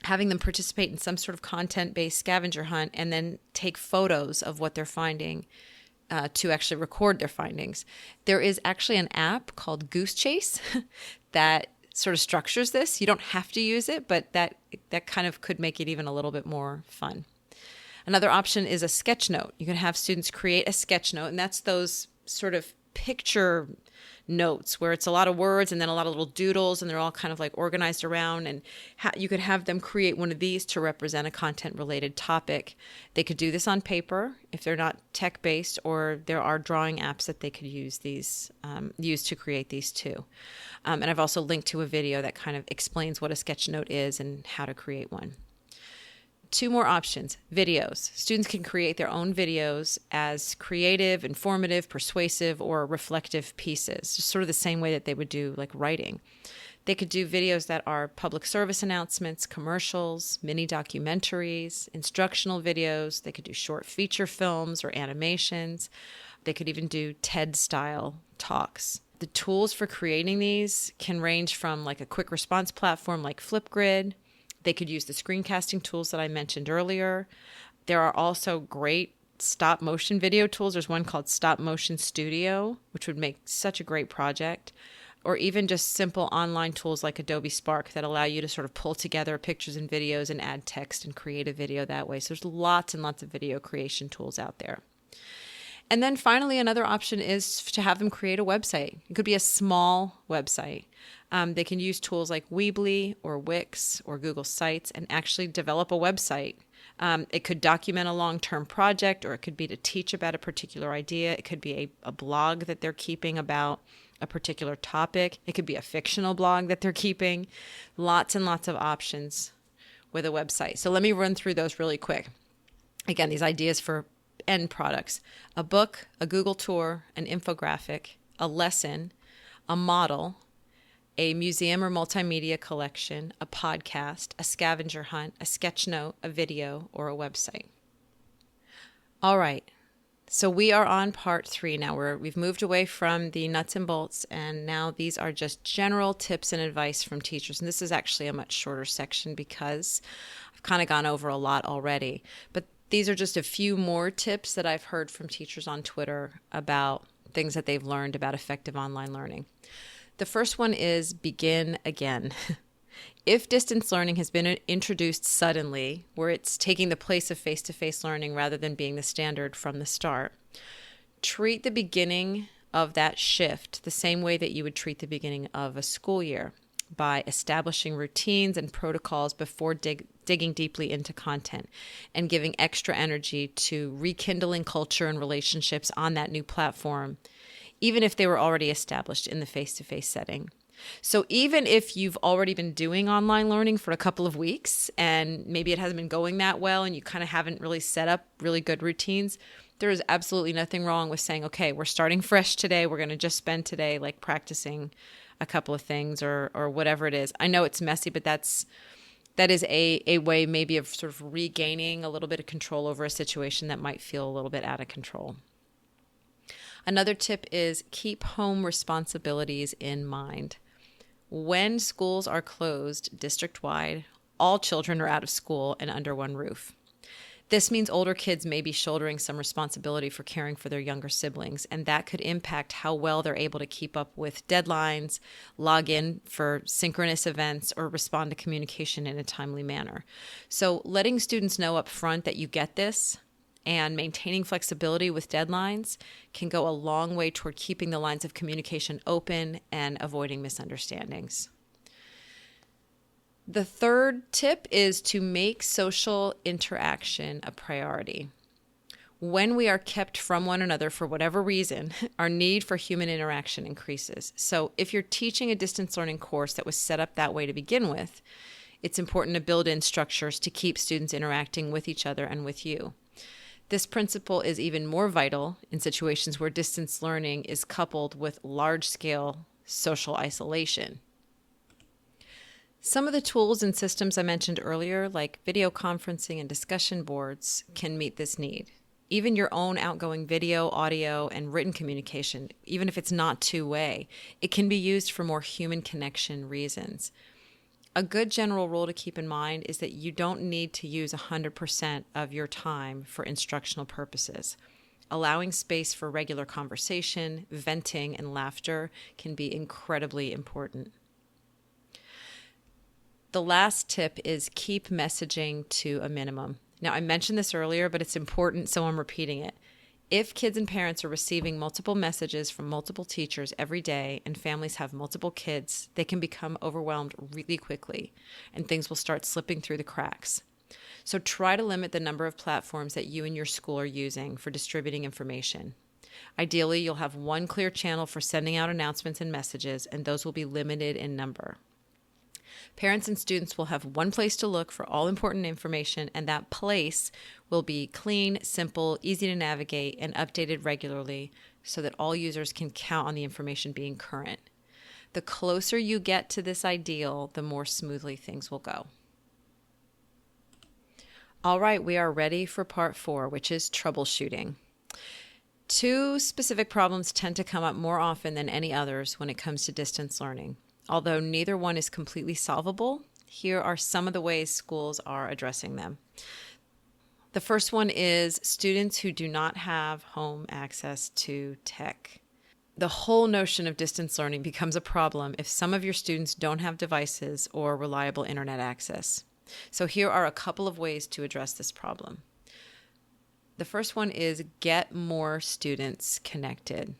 Having them participate in some sort of content-based scavenger hunt and then take photos of what they're finding to actually record their findings. There is actually an app called Goose Chase that sort of structures this. You don't have to use it, but that kind of could make it even a little bit more fun. Another option is a sketch note. You can have students create a sketch note, and that's those sort of picture notes where it's a lot of words and then a lot of little doodles and they're all kind of like organized around, and you could have them create one of these to represent a content related topic. They could do this on paper if they're not tech based, or there are drawing apps that they could use to create these too. And I've also linked to a video that kind of explains what a sketch note is and how to create one. Two more options. Videos. Students can create their own videos as creative, informative, persuasive, or reflective pieces, just sort of the same way that they would do like writing. They could do videos that are public service announcements, commercials, mini documentaries, instructional videos. They could do short feature films or animations. They could even do TED-style talks. The tools for creating these can range from like a quick response platform like Flipgrid. They could use the screencasting tools that I mentioned earlier. There are also great stop motion video tools. There's one called Stop Motion Studio, which would make such a great project. Or even just simple online tools like Adobe Spark that allow you to sort of pull together pictures and videos and add text and create a video that way. So there's lots and lots of video creation tools out there. And then finally, another option is to have them create a website. It could be a small website. They can use tools like Weebly or Wix or Google Sites and actually develop a website. It could document a long-term project, or it could be to teach about a particular idea. It could be a blog that they're keeping about a particular topic. It could be a fictional blog that they're keeping. Lots and lots of options with a website. So let me run through those really quick. Again, these ideas for end products: a book, a Google tour, an infographic, a lesson, a model, a museum or multimedia collection, a podcast, a scavenger hunt, a sketch note, a video, or a website. All right. So we are on part 3 now. We've moved away from the nuts and bolts, and now these are just general tips and advice from teachers. And this is actually a much shorter section because I've kind of gone over a lot already. But these are just a few more tips that I've heard from teachers on Twitter about things that they've learned about effective online learning. The first one is begin again. If distance learning has been introduced suddenly, where it's taking the place of face-to-face learning rather than being the standard from the start, treat the beginning of that shift the same way that you would treat the beginning of a school year, by establishing routines and protocols before digging deeply into content and giving extra energy to rekindling culture and relationships on that new platform, even if they were already established in the face-to-face setting. So even if you've already been doing online learning for a couple of weeks and maybe it hasn't been going that well and you kind of haven't really set up really good routines, there is absolutely nothing wrong with saying, okay, we're starting fresh today. We're going to just spend today like practicing a couple of things or whatever it is. I know it's messy, but that is a way maybe of sort of regaining a little bit of control over a situation that might feel a little bit out of control. Another tip is keep home responsibilities in mind. When schools are closed district-wide, all children are out of school and under one roof. This means older kids may be shouldering some responsibility for caring for their younger siblings, and that could impact how well they're able to keep up with deadlines, log in for synchronous events, or respond to communication in a timely manner. So letting students know up front that you get this and maintaining flexibility with deadlines can go a long way toward keeping the lines of communication open and avoiding misunderstandings. The third tip is to make social interaction a priority. When we are kept from one another for whatever reason, our need for human interaction increases. So if you're teaching a distance learning course that was set up that way to begin with, it's important to build in structures to keep students interacting with each other and with you. This principle is even more vital in situations where distance learning is coupled with large-scale social isolation. Some of the tools and systems I mentioned earlier, like video conferencing and discussion boards, can meet this need. Even your own outgoing video, audio, and written communication, even if it's not two-way, it can be used for more human connection reasons. A good general rule to keep in mind is that you don't need to use 100% of your time for instructional purposes. Allowing space for regular conversation, venting, and laughter can be incredibly important. The last tip is keep messaging to a minimum. Now, I mentioned this earlier, but it's important, so I'm repeating it. If kids and parents are receiving multiple messages from multiple teachers every day and families have multiple kids, they can become overwhelmed really quickly and things will start slipping through the cracks. So try to limit the number of platforms that you and your school are using for distributing information. Ideally, you'll have one clear channel for sending out announcements and messages, and those will be limited in number. Parents and students will have one place to look for all important information, and that place will be clean, simple, easy to navigate, and updated regularly so that all users can count on the information being current. The closer you get to this ideal, the more smoothly things will go. All right, we are ready for part 4, which is troubleshooting. 2 specific problems tend to come up more often than any others when it comes to distance learning. Although neither one is completely solvable, here are some of the ways schools are addressing them. The first one is students who do not have home access to tech. The whole notion of distance learning becomes a problem if some of your students don't have devices or reliable internet access. So here are a couple of ways to address this problem. The first one is get more students connected.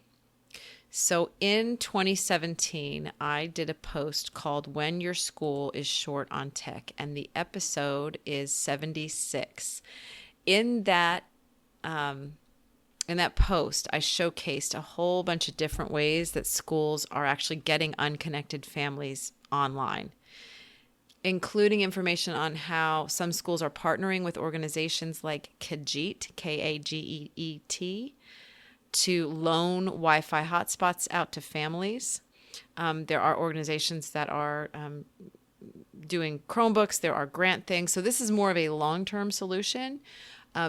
So in 2017, I did a post called When Your School is Short on Tech, and the episode is 76. In that post, I showcased a whole bunch of different ways that schools are actually getting unconnected families online, including information on how some schools are partnering with organizations like Kageet, Kageet, to loan Wi-Fi hotspots out to families. There are organizations that are doing Chromebooks. There are grant things. So this is more of a long-term solution.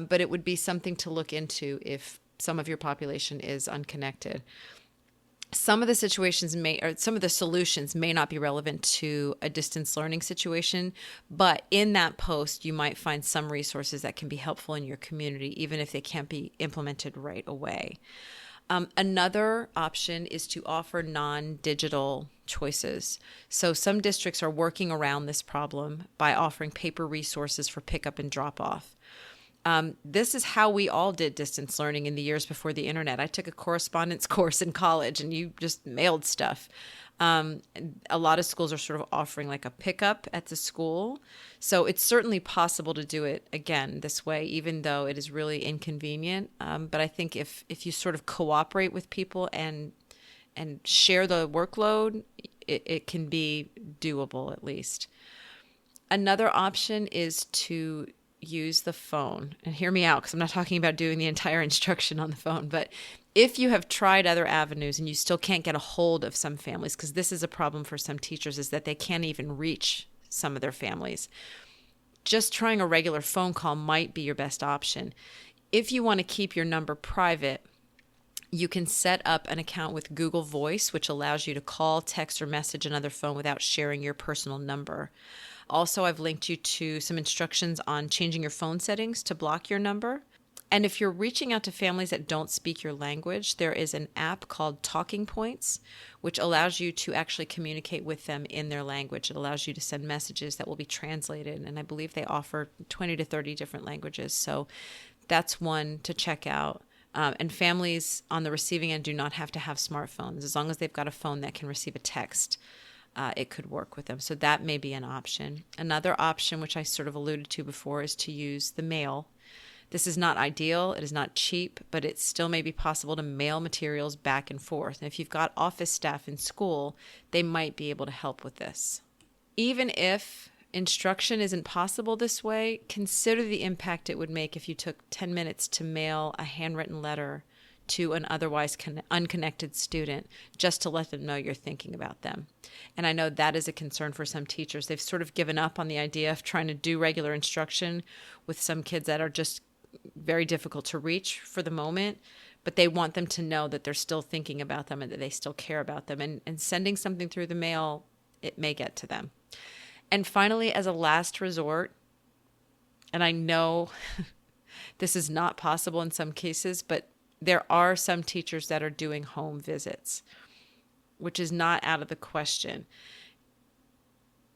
but it would be something to look into if some of your population is unconnected. Some of the some of the solutions may not be relevant to a distance learning situation, but in that post, you might find some resources that can be helpful in your community, even if they can't be implemented right away. Another option is to offer non-digital choices. So some districts are working around this problem by offering paper resources for pickup and drop off. This is how we all did distance learning in the years before the internet. I took a correspondence course in college, and you just mailed stuff. A lot of schools are sort of offering like a pickup at the school. So it's certainly possible to do it again this way, even though it is really inconvenient. But I think if you sort of cooperate with people and share the workload, it can be doable at least. Another option is to use the phone. And hear me out, because I'm not talking about doing the entire instruction on the phone, but if you have tried other avenues and you still can't get a hold of some families, because this is a problem for some teachers, is that they can't even reach some of their families, just trying a regular phone call might be your best option. If you want to keep your number private, you can set up an account with Google Voice, which allows you to call, text, or message another phone without sharing your personal number. Also, I've linked you to some instructions on changing your phone settings to block your number. And if you're reaching out to families that don't speak your language, there is an app called Talking Points, which allows you to actually communicate with them in their language. It allows you to send messages that will be translated. And I believe they offer 20 to 30 different languages. So that's one to check out. And families on the receiving end do not have to have smartphones. As long as they've got a phone that can receive a text, it could work with them. So that may be an option. Another option, which I sort of alluded to before, is to use the mail. This is not ideal. It is not cheap, but it still may be possible to mail materials back and forth. And if you've got office staff in school, they might be able to help with this. Even if instruction isn't possible this way, consider the impact it would make if you took 10 minutes to mail a handwritten letter to an otherwise unconnected student, just to let them know you're thinking about them. And I know that is a concern for some teachers. They've sort of given up on the idea of trying to do regular instruction with some kids that are just very difficult to reach for the moment, but they want them to know that they're still thinking about them and that they still care about them. And sending something through the mail, it may get to them. And finally, as a last resort, and I know this is not possible in some cases, but there are some teachers that are doing home visits, which is not out of the question.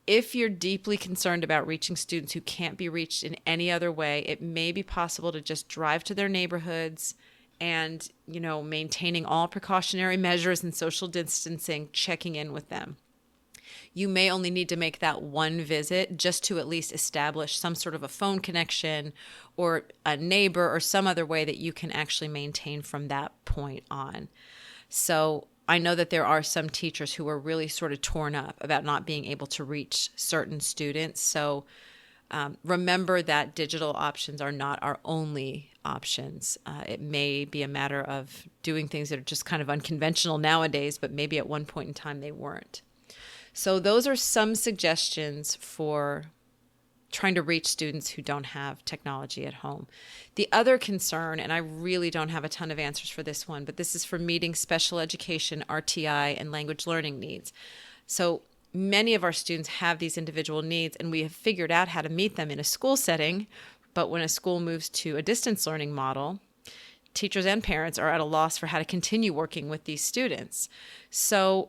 If you're deeply concerned about reaching students who can't be reached in any other way, it may be possible to just drive to their neighborhoods and, maintaining all precautionary measures and social distancing, checking in with them. You may only need to make that one visit just to at least establish some sort of a phone connection or a neighbor or some other way that you can actually maintain from that point on. So I know that there are some teachers who are really sort of torn up about not being able to reach certain students. So remember that digital options are not our only options. It may be a matter of doing things that are just kind of unconventional nowadays, but maybe at one point in time they weren't. So those are some suggestions for trying to reach students who don't have technology at home. The other concern, and I really don't have a ton of answers for this one, but this is for meeting special education, RTI, and language learning needs. So many of our students have these individual needs, and we have figured out how to meet them in a school setting. But when a school moves to a distance learning model, teachers and parents are at a loss for how to continue working with these students. So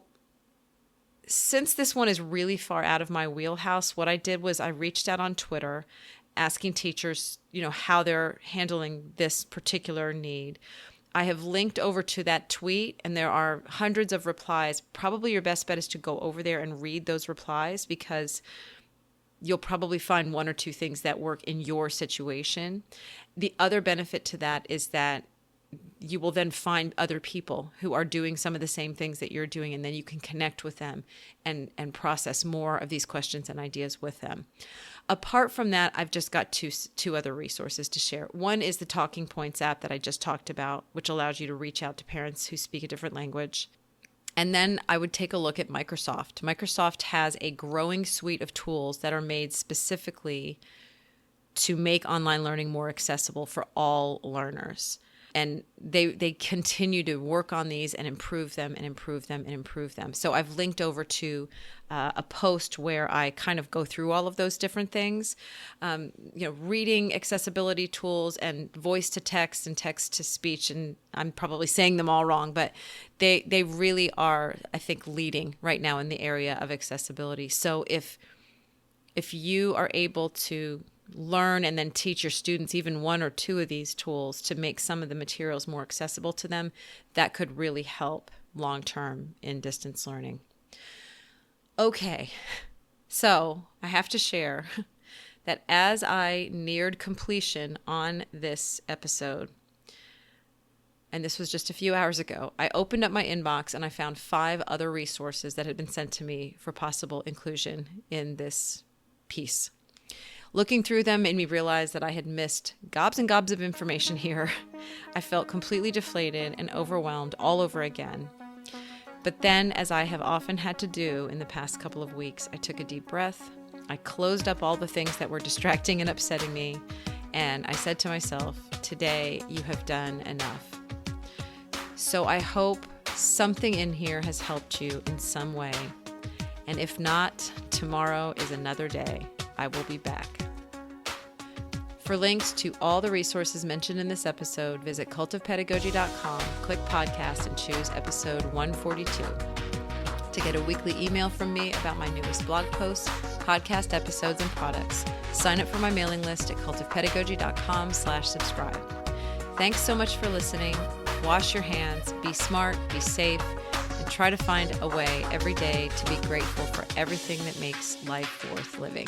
since this one is really far out of my wheelhouse, what I did was I reached out on Twitter asking teachers, how they're handling this particular need. I have linked over to that tweet, and there are hundreds of replies. Probably your best bet is to go over there and read those replies, because you'll probably find one or two things that work in your situation. The other benefit to that is that you will then find other people who are doing some of the same things that you're doing, and then you can connect with them and process more of these questions and ideas with them. Apart from that, I've just got two other resources to share. One is the Talking Points app that I just talked about, which allows you to reach out to parents who speak a different language. And then I would take a look at Microsoft. Microsoft has a growing suite of tools that are made specifically to make online learning more accessible for all learners. And they continue to work on these and improve them and improve them and improve them. So I've linked over to a post where I kind of go through all of those different things, reading accessibility tools and voice to text and text to speech. And I'm probably saying them all wrong, but they really are, I think, leading right now in the area of accessibility. So if you are able to learn and then teach your students even one or two of these tools to make some of the materials more accessible to them, that could really help long-term in distance learning. Okay, so I have to share that as I neared completion on this episode, and this was just a few hours ago, I opened up my inbox and I found 5 other resources that had been sent to me for possible inclusion in this piece. Looking through them made me realize that I had missed gobs and gobs of information here. I felt completely deflated and overwhelmed all over again. But then, as I have often had to do in the past couple of weeks, I took a deep breath. I closed up all the things that were distracting and upsetting me, and I said to myself, today you have done enough. So I hope something in here has helped you in some way. And if not, tomorrow is another day. I will be back. For links to all the resources mentioned in this episode, visit cultofpedagogy.com, click podcast, and choose episode 142. To get a weekly email from me about my newest blog posts, podcast episodes, and products, sign up for my mailing list at cultofpedagogy.com/subscribe. Thanks so much for listening. Wash your hands, be smart, be safe, and try to find a way every day to be grateful for everything that makes life worth living.